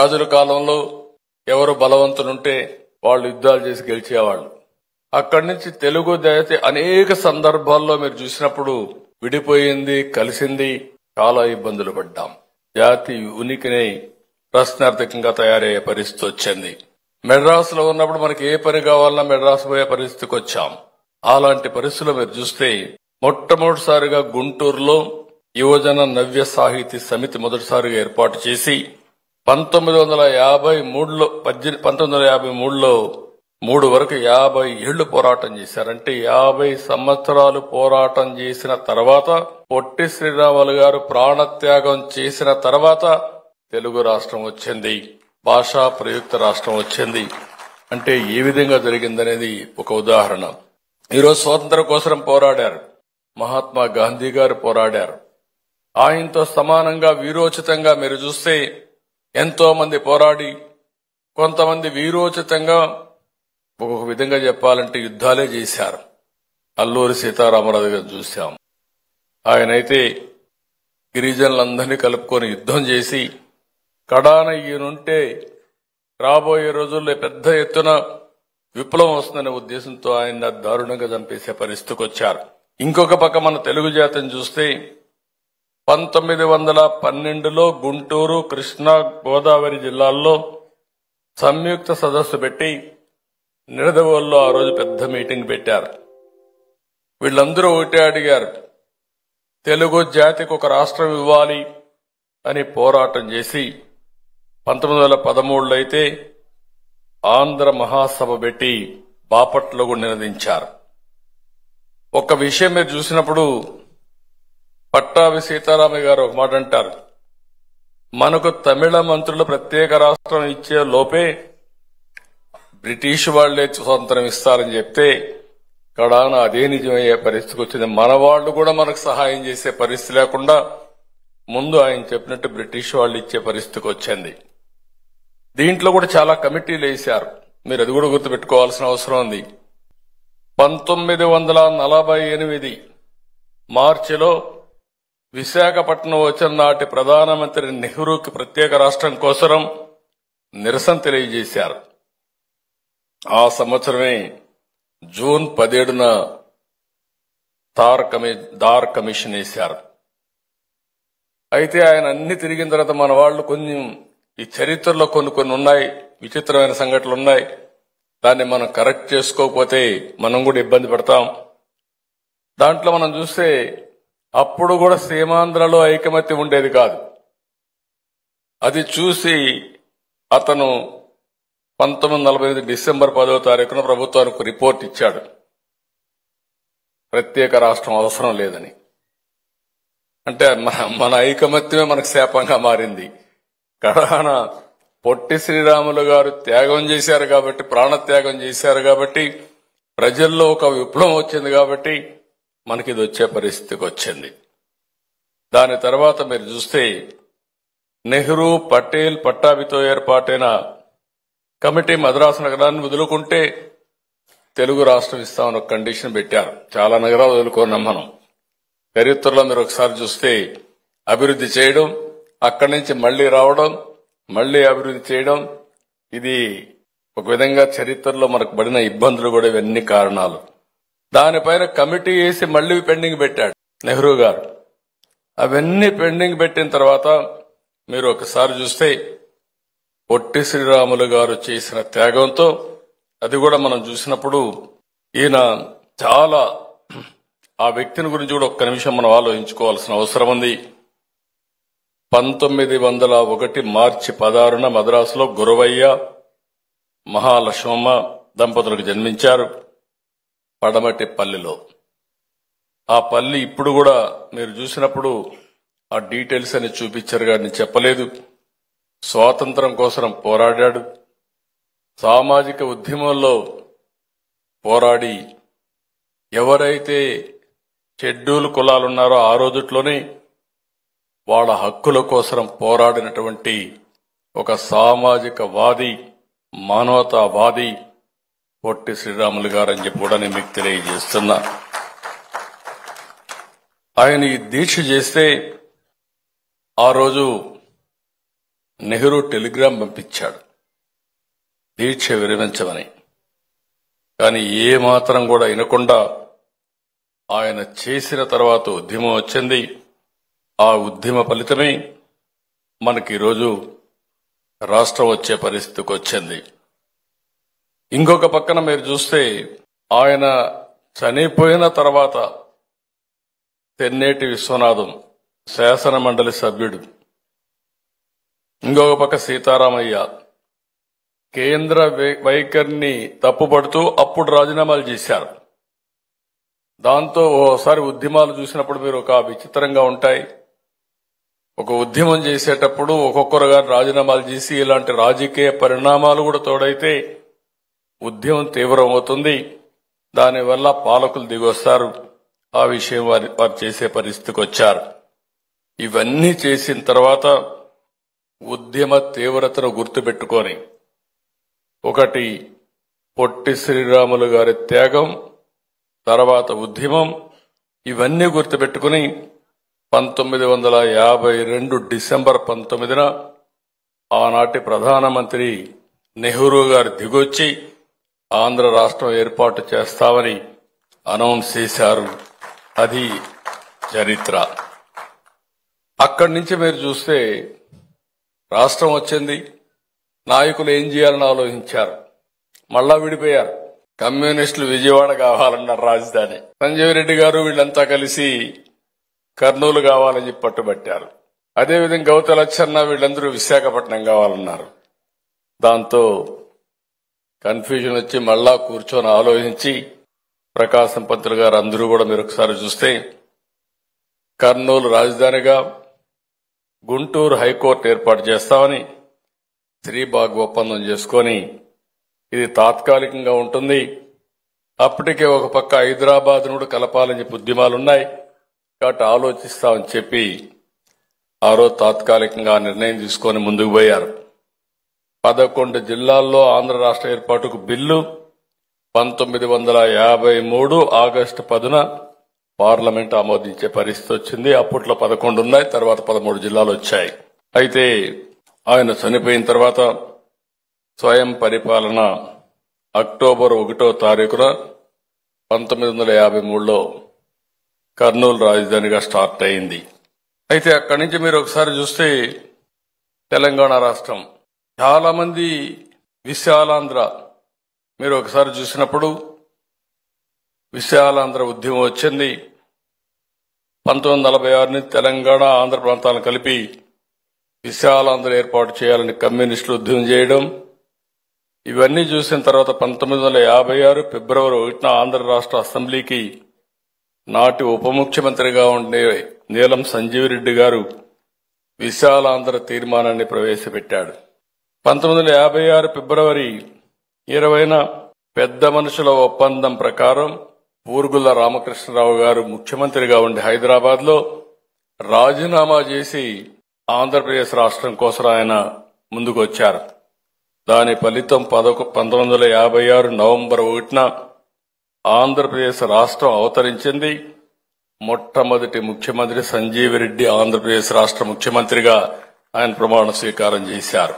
రాజుల కాలంలో ఎవరు బలవంతులుంటే వాళ్ళు యుద్ధాలు చేసి గెలిచేవాళ్ళు. అక్కడి నుంచి తెలుగు జాతి అనేక సందర్భాల్లో మీరు చూసినప్పుడు విడిపోయింది, కలిసింది, చాలా ఇబ్బందులు పడ్డాం. జాతి ఉనికిని ప్రశ్నార్థకంగా తయారయ్యే పరిస్థితి వచ్చింది. మెడ్రాస్ లో ఉన్నప్పుడు మనకి ఏ పని కావాలన్నా మెడ్రాస్ పోయే పరిస్థితికి వచ్చాం. అలాంటి పరిస్థితులు మీరు చూస్తే మొట్టమొదటిసారిగా గుంటూరులో యువజన నవ్య సాహితీ సమితి మొదటిసారిగా ఏర్పాటు చేసి 1953లో 3 వరకు 50 ఏళ్లు పోరాటం చేశారంటే 50 సంవత్సరాలు పోరాటం చేసిన తర్వాత పొట్టి శ్రీరాములు గారు ప్రాణత్యాగం చేసిన తర్వాత తెలుగు రాష్ట్రం వచ్చింది, భాషా ప్రయుక్త రాష్ట్రం వచ్చింది. అంటే ఏ విధంగా జరిగిందనేది ఒక ఉదాహరణ. ఈరోజు స్వాతంత్ర్యం కోసం పోరాడారు, మహాత్మా గాంధీ గారు పోరాడారు. ఆయనతో సమానంగా వీరోచితంగా మీరు చూస్తే ఎంతో మంది పోరాడి, కొంతమంది వీరోచితంగా ఒక విధంగా చెప్పాలంటే యుద్ధాలే చేశారు. అల్లూరి సీతారామరాజు గారు చూశాం. ఆయనైతే గిరిజనులందరినీ కలుపుకొని యుద్ధం చేసి కడాన ఈయనుంటే రాబోయే రోజుల్లో పెద్ద ఎత్తున విప్లవం వస్తుందనే ఉద్దేశంతో ఆయన దారుణంగా చంపేసే పరిస్థితికి వచ్చారు. ఇంకొక పక్క మన తెలుగు జాతిని చూస్తే 1912లో గుంటూరు, కృష్ణా, గోదావరి జిల్లాల్లో సంయుక్త సదస్సు పెట్టి నిడదవోలులో ఆ రోజు పెద్ద మీటింగ్ పెట్టారు. వీళ్ళందరూ ఒకటే అడిగారు, తెలుగు జాతికి ఒక రాష్ట్రం ఇవ్వాలి అని పోరాటం చేసి 1913లో అయితే ఆంధ్ర మహాసభ పెట్టి బాపట్లలో కూడా నినదించారు. ఒక విషయం మీరు చూసినప్పుడు పట్టాభి సీతారామయ్య గారు ఒక మాట అంటారు, మనకు తమిళ మంత్రులు ప్రత్యేక రాష్ట్రం ఇచ్చే లోపే బ్రిటిష్ వాళ్లే స్వాతంత్రం ఇస్తారని చెప్తే కడాన అదే నిజమయ్యే పరిస్థితికి వచ్చింది. మన వాళ్ళు కూడా మనకు సహాయం చేసే పరిస్థితి లేకుండా ముందు ఆయన చెప్పినట్టు బ్రిటిష్ వాళ్ళు ఇచ్చే పరిస్థితికి వచ్చింది. దీంట్లో కూడా చాలా కమిటీలు వేశారు, మీరు అది కూడా గుర్తుపెట్టుకోవాల్సిన అవసరం ఉంది. 1948 మార్చిలో విశాఖపట్నం వచ్చిన నాటి ప్రధానమంత్రి నెహ్రూకి ప్రత్యేక రాష్ట్రం కోసం నిరసన తెలియజేశారు. ఆ సంవత్సరమే జూన్ 17న దార్ కమిషన్ వేశారు. అయితే ఆయన అన్ని తిరిగిన తర్వాత మన వాళ్ళు కొంచెం ఈ చరిత్రలో కొన్ని ఉన్నాయి, విచిత్రమైన సంఘటనలు ఉన్నాయి. దాన్ని మనం కరెక్ట్ చేసుకోకపోతే మనం కూడా ఇబ్బంది పడతాం. దాంట్లో మనం చూస్తే అప్పుడు కూడా సీమాంధ్రలో ఐకమత్యం ఉండేది కాదు. అది చూసి అతను 1948 డిసెంబర్ 10వ తారీఖున ప్రభుత్వానికి రిపోర్ట్ ఇచ్చాడు, ప్రత్యేక రాష్ట్రం అవసరం లేదని. అంటే మన ఐకమత్యమే మనకు శాపంగా మారింది. కడాన పొట్టి శ్రీరాములు గారు త్యాగం చేశారు కాబట్టి, ప్రాణత్యాగం చేశారు కాబట్టి, ప్రజల్లో ఒక విప్లవం వచ్చింది కాబట్టి మనకి ఇది వచ్చే పరిస్థితికి వచ్చింది. దాని తర్వాత మీరు చూస్తే నెహ్రూ, పటేల్, పట్టాభితో ఏర్పాటైన కమిటీ మద్రాసు నగరాన్ని వదులుకుంటే తెలుగు రాష్ట్రం ఇస్తామని ఒక కండిషన్ పెట్టారు. చాలా నగరాలు వదులుకున్నాం మనం. చరిత్రలో మీరు ఒకసారి చూస్తే అభివృద్ధి చేయడం, అక్కడి నుంచి మళ్లీ రావడం, మళ్లీ అభివృద్ధి చేయడం, ఇది ఒక విధంగా చరిత్రలో మనకు పడిన ఇబ్బందులు కూడా ఇవన్నీ కారణాలు. దానిపైన కమిటీ వేసి మళ్లీ పెండింగ్ పెట్టాడు నెహ్రూ గారు. అవన్నీ పెండింగ్ పెట్టిన తర్వాత మీరు ఒకసారి చూస్తే పొట్టి శ్రీరాములు గారు చేసిన త్యాగంతో అది కూడా మనం చూసినప్పుడు ఈయన చాలా ఆ వ్యక్తిని గురించి కూడా ఒక్క నిమిషం మనం ఆలోచించుకోవాల్సిన అవసరం ఉంది. 1901 మార్చి 16న మద్రాసులో గురవయ్య, మహాలక్ష్మమ్మ దంపతులకు జన్మించారు పడమటి పల్లిలో. ఆ పల్లి ఇప్పుడు కూడా మీరు చూసినప్పుడు ఆ డీటెయిల్స్ అని చూపించారు కానీ చెప్పలేదు. స్వాతంత్రం కోసం పోరాడాడు, సామాజిక ఉద్యమంలో పోరాడి ఎవరైతే షెడ్యూల్ కులాలున్నారో ఆ రోజుట్లోనే వాళ్ళ హక్కుల కోసం పోరాడినటువంటి ఒక సామాజిక వాది, మానవతావాది పొట్టి శ్రీరాములు గారని చెప్పి కూడా నేను మీకు తెలియజేస్తున్నా. ఆయన ఈ దీక్ష చేస్తే ఆ రోజు నెహ్రూ టెలిగ్రామ్ పంపించాడు దీక్ష విరమించమని. కానీ ఏ మాత్రం కూడా వినకుండా ఆయన చేసిన తర్వాత ఉద్యమం వచ్చింది. ఆ ఉద్యమ ఫలితమే మనకి ఈరోజు రాష్ట్రం వచ్చే పరిస్థితికి వచ్చింది. ఇంకొక పక్కన మీరు చూస్తే ఆయన చనిపోయిన తర్వాత తెన్నేటి విశ్వనాథం శాసన మండలి సభ్యుడు, ఇంకొక పక్క సీతారామయ్య కేంద్ర వైఖరిని తప్పుపడుతూ అప్పుడు రాజీనామాలు చేశారు. దాంతో ఓసారి ఉద్యమాలు చూసినప్పుడు మీరు ఒక విచిత్రంగా ఉంటాయి. ఒక ఉద్యమం చేసేటప్పుడు ఒక్కొక్కరు గారు రాజీనామాలు చేసి ఇలాంటి రాజకీయ పరిణామాలు కూడా తోడైతే ఉద్యమం తీవ్రమవుతుంది. దానివల్ల పాలకులు దిగొస్తారు. ఆ విషయం వారు చేసే పరిస్థితికి వచ్చారు. ఇవన్నీ చేసిన తర్వాత ఉద్యమ తీవ్రతను గుర్తుపెట్టుకొని, ఒకటి పొట్టి శ్రీరాములు గారి త్యాగం, తర్వాత ఉద్యమం, ఇవన్నీ గుర్తుపెట్టుకుని 1952 డిసెంబర్ 19న ఆనాటి ప్రధానమంత్రి నెహ్రూ గారు దిగొచ్చి ఆంధ్ర రాష్ట్రం ఏర్పాటు చేస్తామని అనౌన్స్ చేశారు. అది చరిత్ర. అక్కడి నుంచి మీరు చూస్తే రాష్ట్రం వచ్చింది. నాయకులు ఏం చేయాలని ఆలోచించారు. మళ్ళా విడిపోయారు. కమ్యూనిస్టులు విజయవాడ కావాలన్నారు రాజధాని. సంజీవ్ రెడ్డి గారు వీళ్ళంతా కలిసి కర్నూలు కావాలని చెప్పి పట్టుబట్టారు. అదేవిధంగా గౌతు లచ్చన్న వీళ్ళందరూ విశాఖపట్నం కావాలన్నారు. దాంతో కన్ఫ్యూజన్ వచ్చి మళ్ళా కూర్చొని ఆలోచించి ప్రకాశం పంతులు గారు అందరూ కూడా మీరు ఒకసారి చూస్తే కర్నూలు రాజధానిగా, గుంటూరు హైకోర్టు ఏర్పాటు చేస్తామని శ్రీబాగ్ ఒప్పందం చేసుకొని ఇది తాత్కాలికంగా ఉంటుంది. అప్పటికే ఒక పక్క హైదరాబాద్ కూడా కలపాలని చెప్పి ఉద్యమాలున్నాయి కాబట్టి ఆలోచిస్తామని చెప్పి ఆ రోజు తాత్కాలికంగా నిర్ణయం తీసుకొని ముందుకు పోయారు. 11 జిల్లాల్లో ఆంధ్ర రాష్ట్ర ఏర్పాటుకు బిల్లు 1953 ఆగస్టు 10న పార్లమెంట్ ఆమోదించే పరిస్థితి వచ్చింది. అప్పట్లో 11 ఉన్నాయి, తర్వాత 13 జిల్లాలు వచ్చాయి. అయితే ఆయన చనిపోయిన తర్వాత స్వయం పరిపాలన అక్టోబర్ 1వ తారీఖున 1953లో కర్నూలు రాజధానిగా స్టార్ట్ అయింది. అయితే అక్కడి నుంచి మీరు ఒకసారి చూస్తే తెలంగాణ రాష్ట్రం చాలా మంది విశాలాంధ్ర మీరు ఒకసారి చూసినప్పుడు విశాలాంధ్ర ఉద్యమం వచ్చింది. 1946 నుంచి తెలంగాణ ఆంధ్ర ప్రాంతాలను కలిపి విశాలాంధ్ర ఏర్పాటు చేయాలని కమ్యూనిస్టులు ఉద్యమం చేయడం, ఇవన్నీ చూసిన తర్వాత 1956 ఫిబ్రవరి 1న ఆంధ్ర రాష్ట్ర అసెంబ్లీకి నాటి ఉప ముఖ్యమంత్రిగా ఉండే నీలం సంజీవ్ రెడ్డి గారు విశాలాంధ్ర తీర్మానాన్ని ప్రవేశపెట్టాడు. 1956 ఫిబ్రవరి 20న పెద్ద మనుషుల ఒప్పందం ప్రకారం పూర్గుల రామకృష్ణరావు గారు ముఖ్యమంత్రిగా ఉండి హైదరాబాద్ లో రాజీనామా చేసి ఆంధ్రప్రదేశ్ రాష్ట్రం కోసం ఆయన ముందుకు వచ్చారు. దాని ఫలితం 1956 నవంబర్ 1న ఆంధ్రప్రదేశ్ రాష్ట్రం అవతరించింది. మొట్టమొదటి ముఖ్యమంత్రి సంజీవ్ రెడ్డి ఆంధ్రప్రదేశ్ రాష్ట్ర ముఖ్యమంత్రిగా ఆయన ప్రమాణ స్వీకారం చేశారు.